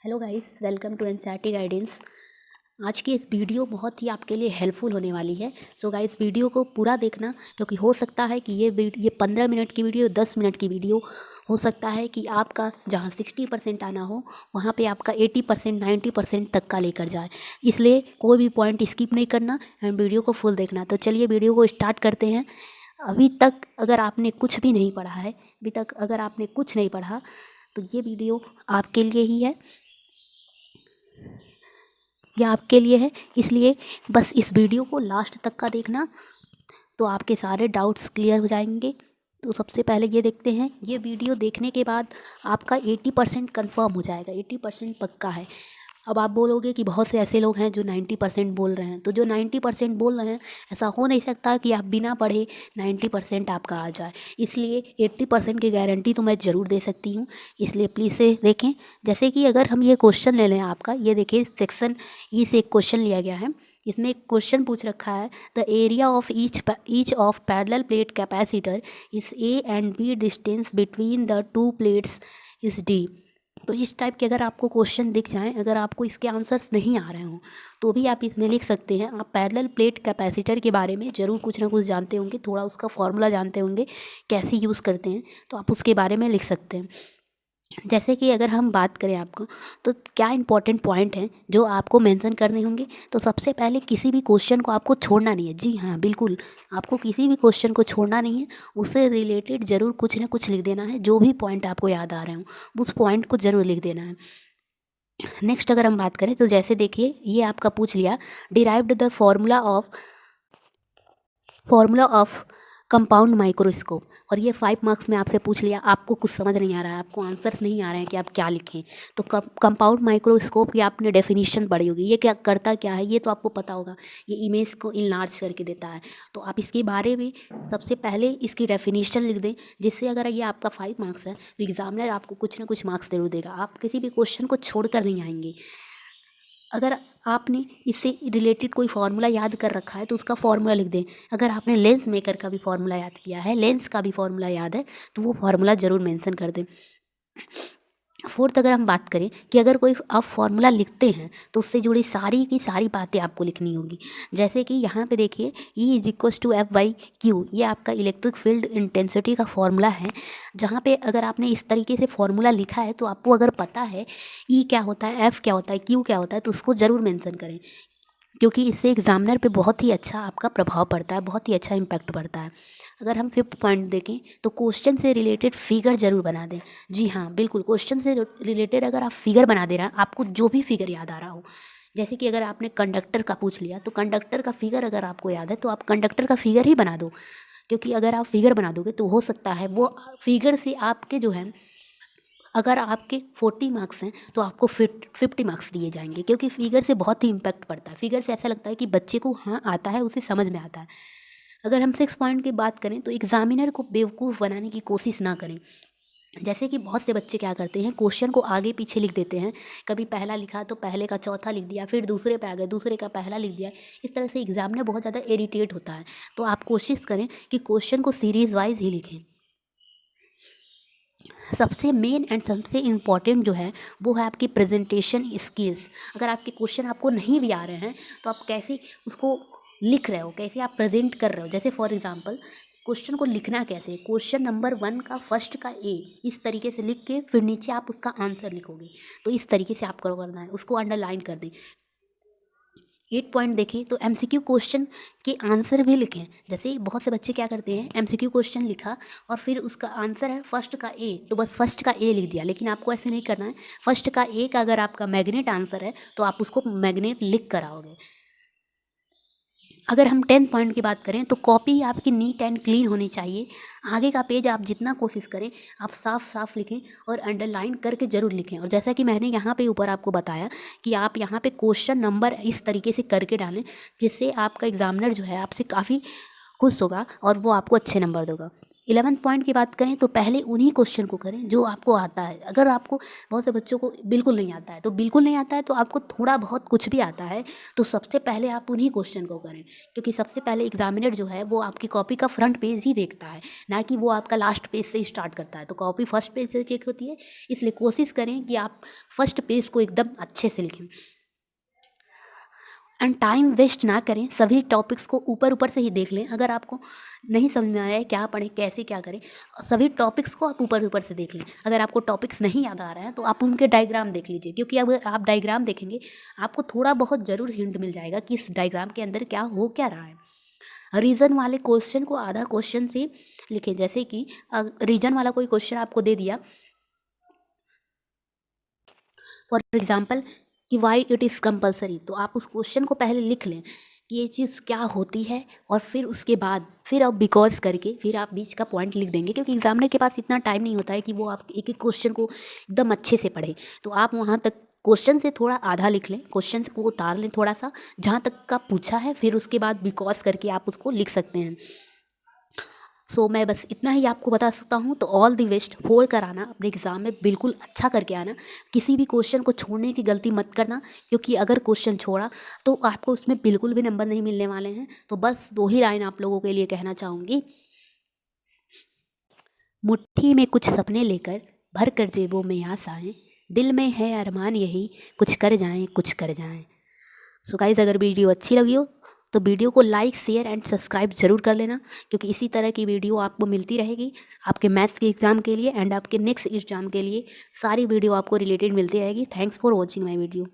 Hello guys, welcome to NCERT guidance. आज की इस वीडियो बहुत ही आपके लिए हेल्पफुल होने वाली है। सो गाइस, वीडियो को पूरा देखना, क्योंकि हो सकता है कि ये 15 मिनट की वीडियो 10 मिनट की वीडियो हो सकता है कि आपका जहां 60% आना हो वहां पे आपका 80% 90% तक का लेकर जाए। इसलिए कोई भी पॉइंट स्किप नहीं करना एंड वीडियो को फुल देखना। तो चलिए वीडियो को स्टार्ट करते हैं। अभी तक अगर आपने कुछ भी नहीं पढ़ा है, अभी तक अगर आपने कुछ नहीं पढ़ा तो ये वीडियो आपके लिए ही है, ये आपके लिए है। इसलिए बस इस वीडियो को लास्ट तक का देखना, तो आपके सारे डाउट्स क्लियर हो जाएंगे। तो सबसे पहले ये देखते हैं, ये वीडियो देखने के बाद आपका 80% कन्फर्म हो जाएगा, 80% पक्का है। अब आप बोलोगे कि बहुत से ऐसे लोग हैं जो 90% बोल रहे हैं, तो जो 90% बोल रहे हैं, ऐसा हो नहीं सकता कि आप बिना पढ़े 90% आपका आ जाए। इसलिए 80% की गारंटी तो मैं ज़रूर दे सकती हूँ। इसलिए प्लीज़ से देखें। जैसे कि अगर हम ये क्वेश्चन ले लें आपका, ये देखिए सेक्शन ई से एक क्वेश्चन लिया गया है। इसमें एक क्वेश्चन पूछ रखा है, the area of each of parallel plate capacitor is A and B, distance between the two plates is D. तो इस टाइप के अगर आपको क्वेश्चन दिख जाएं, अगर आपको इसके आंसर्स नहीं आ रहे हों, तो भी आप इसमें लिख सकते हैं। आप पैरेलल प्लेट कैपेसिटर के बारे में ज़रूर कुछ ना कुछ जानते होंगे, थोड़ा उसका फॉर्मूला जानते होंगे, कैसे यूज़ करते हैं, तो आप उसके बारे में लिख सकते हैं। जैसे कि अगर हम बात करें आपको, तो क्या इंपॉर्टेंट पॉइंट हैं जो आपको मेंशन करने होंगे। तो सबसे पहले किसी भी क्वेश्चन को आपको छोड़ना नहीं है। जी हाँ, बिल्कुल, आपको किसी भी क्वेश्चन को छोड़ना नहीं है। उससे रिलेटेड ज़रूर कुछ ना कुछ लिख देना है। जो भी पॉइंट आपको याद आ रहे हों, उस पॉइंट को ज़रूर लिख देना है। नेक्स्ट अगर हम बात करें, तो जैसे देखिए ये आपका पूछ लिया, derived the formula of compound microscope, और ये 5 मार्क्स में आपसे पूछ लिया। आपको कुछ समझ नहीं आ रहा है, आपको आंसर्स नहीं आ रहे हैं कि आप क्या लिखें, तो कंपाउंड माइक्रोस्कोप की आपने डेफिनेशन पढ़ी होगी। ये क्या करता क्या है, ये तो आपको पता होगा। ये इमेज को इनलार्ज करके देता है। तो आप इसके बारे में सबसे पहले इसकी डेफिनेशन लिख दें, जिससे अगर ये आपका 5 मार्क्स है तो एग्जामिनर आपको कुछ ना कुछ मार्क्स जरूर देगा। आप किसी भी क्वेश्चन को छोड़कर नहीं आएंगे। अगर आपने इससे रिलेटेड कोई फार्मूला याद कर रखा है तो उसका फार्मूला लिख दें। अगर आपने लेंस मेकर का भी फार्मूला याद किया है, लेंस का भी फार्मूला याद है, तो वो फार्मूला ज़रूर मेंशन कर दें। फोर्थ अगर हम बात करें कि अगर कोई आप फार्मूला लिखते हैं तो उससे जुड़ी सारी की सारी बातें आपको लिखनी होगी। जैसे कि यहाँ पे देखिए, E is equals to F/Q, ये आपका इलेक्ट्रिक फील्ड इंटेंसिटी का फार्मूला है। जहाँ पे अगर आपने इस तरीके से फार्मूला लिखा है, तो आपको अगर पता है E क्या होता है, F क्या होता है, Q क्या होता है, तो उसको ज़रूर मेंशन करें, क्योंकि इससे एग्जामिनर पे बहुत ही अच्छा आपका प्रभाव पड़ता है, बहुत ही अच्छा इम्पैक्ट पड़ता है। अगर हम 5th पॉइंट देखें, तो क्वेश्चन से रिलेटेड फिगर जरूर बना दें। जी हाँ, बिल्कुल, क्वेश्चन से रिलेटेड अगर आप फिगर बना दे रहे हैं, आपको जो भी फिगर याद आ रहा हो। जैसे कि अगर आपने कंडक्टर का पूछ लिया, तो कंडक्टर का फिगर अगर आपको याद है तो आप कंडक्टर का फिगर ही बना दो, क्योंकि अगर आप फिगर बना दोगे तो हो सकता है वो फिगर से आपके जो है, अगर आपके 40 मार्क्स हैं तो आपको 50 मार्क्स दिए जाएंगे, क्योंकि फिगर से बहुत ही इम्पैक्ट पड़ता है। फिगर से ऐसा लगता है कि बच्चे को हाँ आता है, उसे समझ में आता है। अगर हम 6 पॉइंट की बात करें, तो एग्जामिनर को बेवकूफ़ बनाने की कोशिश ना करें। जैसे कि बहुत से बच्चे क्या करते हैं, क्वेश्चन को आगे पीछे लिख देते हैं। कभी पहला लिखा तो पहले का चौथा लिख दिया, फिर दूसरे पे आ गए, दूसरे का पहला लिख दिया। इस तरह से एग्जामिनर बहुत ज़्यादा इरिटेट होता है। तो आप कोशिश करें कि क्वेश्चन को सीरीज वाइज ही लिखें। सबसे मेन एंड सबसे इम्पॉर्टेंट जो है, वो है आपकी प्रेजेंटेशन स्किल्स। अगर आपके क्वेश्चन आपको नहीं भी आ रहे हैं, तो आप कैसे उसको लिख रहे हो, कैसे आप प्रेजेंट कर रहे हो। जैसे फॉर एग्जांपल, क्वेश्चन को लिखना कैसे, क्वेश्चन नंबर 1 का फर्स्ट का ए इस तरीके से लिख के फिर नीचे आप उसका आंसर लिखोगे। तो इस तरीके से आपको करना है, उसको अंडरलाइन कर दें। 8 पॉइंट देखें, तो एमसीक्यू क्वेश्चन के आंसर भी लिखें। जैसे बहुत से बच्चे क्या करते हैं, एमसीक्यू क्वेश्चन लिखा और फिर उसका आंसर है फर्स्ट का ए, तो बस फर्स्ट का ए लिख दिया। लेकिन आपको ऐसे नहीं करना है। फर्स्ट का ए का अगर आपका मैग्नेट आंसर है, तो आप उसको मैग्नेट लिख कर आओगे। अगर हम 10 पॉइंट की बात करें, तो कॉपी आपकी नीट एंड क्लीन होनी चाहिए। आगे का पेज आप जितना कोशिश करें आप साफ साफ लिखें और अंडरलाइन करके ज़रूर लिखें। और जैसा कि मैंने यहाँ पे ऊपर आपको बताया कि आप यहाँ पे क्वेश्चन नंबर इस तरीके से करके डालें, जिससे आपका एग्जामिनर जो है आपसे काफ़ी खुश होगा और वो आपको अच्छे नंबर देगा। 11th पॉइंट की बात करें तो पहले उन्हीं क्वेश्चन को करें जो आपको आता है। अगर आपको, बहुत से बच्चों को बिल्कुल नहीं आता है, तो बिल्कुल नहीं आता है तो आपको थोड़ा बहुत कुछ भी आता है तो सबसे पहले आप उन्हीं क्वेश्चन को करें, क्योंकि सबसे पहले एग्जामिनर जो है वो आपकी कॉपी का फ्रंट पेज ही देखता है, ना कि वो आपका लास्ट पेज से स्टार्ट करता है। तो कॉपी फर्स्ट पेज से चेक होती है, इसलिए कोशिश करें कि आप फर्स्ट पेज को एकदम अच्छे से लिखें एंड टाइम वेस्ट ना करें। सभी टॉपिक्स को ऊपर ऊपर से ही देख लें। अगर आपको नहीं समझ में आ रहा है क्या पढ़ें कैसे क्या करें, सभी टॉपिक्स को आप ऊपर ऊपर से देख लें। अगर आपको टॉपिक्स नहीं याद आ रहा है तो आप उनके डायग्राम देख लीजिए, क्योंकि अगर आप डायग्राम देखेंगे आपको थोड़ा बहुत ज़रूर हिंट मिल जाएगा कि इस डायग्राम के अंदर क्या हो क्या रहा है। रीज़न वाले क्वेश्चन को आधा क्वेश्चन से लिखें, जैसे कि रीजन वाला कोई क्वेश्चन आपको दे दिया, फॉर एग्जाम्पल कि वाई इट इज़ कंपलसरी, तो आप उस क्वेश्चन को पहले लिख लें कि ये चीज़ क्या होती है, और फिर उसके बाद फिर आप बिकॉज करके फिर आप बीच का पॉइंट लिख देंगे, क्योंकि एग्जामिनर के पास इतना टाइम नहीं होता है कि वो आप एक एक क्वेश्चन को एकदम अच्छे से पढ़े। तो आप वहाँ तक क्वेश्चन से थोड़ा आधा लिख लें, क्वेश्चन को उतार लें थोड़ा सा जहाँ तक का पूछा है, फिर उसके बाद बिकॉज करके आप उसको लिख सकते हैं। सो मैं बस इतना ही आपको बता सकता हूँ। तो ऑल द बेस्ट, होड़ कर आना, अपने एग्ज़ाम में बिल्कुल अच्छा करके आना, किसी भी क्वेश्चन को छोड़ने की गलती मत करना, क्योंकि अगर क्वेश्चन छोड़ा तो आपको उसमें बिल्कुल भी नंबर नहीं मिलने वाले हैं। तो बस 2 ही लाइन आप लोगों के लिए कहना चाहूँगी, मुट्ठी में कुछ सपने लेकर भर कर जेबों में आस आएँ, दिल में है अरमान यही, कुछ कर जाएँ कुछ कर जाएँ। सो गाइस, अगर वीडियो अच्छी लगी हो तो वीडियो को लाइक शेयर एंड सब्सक्राइब जरूर कर लेना, क्योंकि इसी तरह की वीडियो आपको मिलती रहेगी आपके मैथ्स के एग्ज़ाम के लिए एंड आपके नेक्स्ट एग्ज़ाम के लिए। सारी वीडियो आपको रिलेटेड मिलती रहेगी। Thanks for watching my video.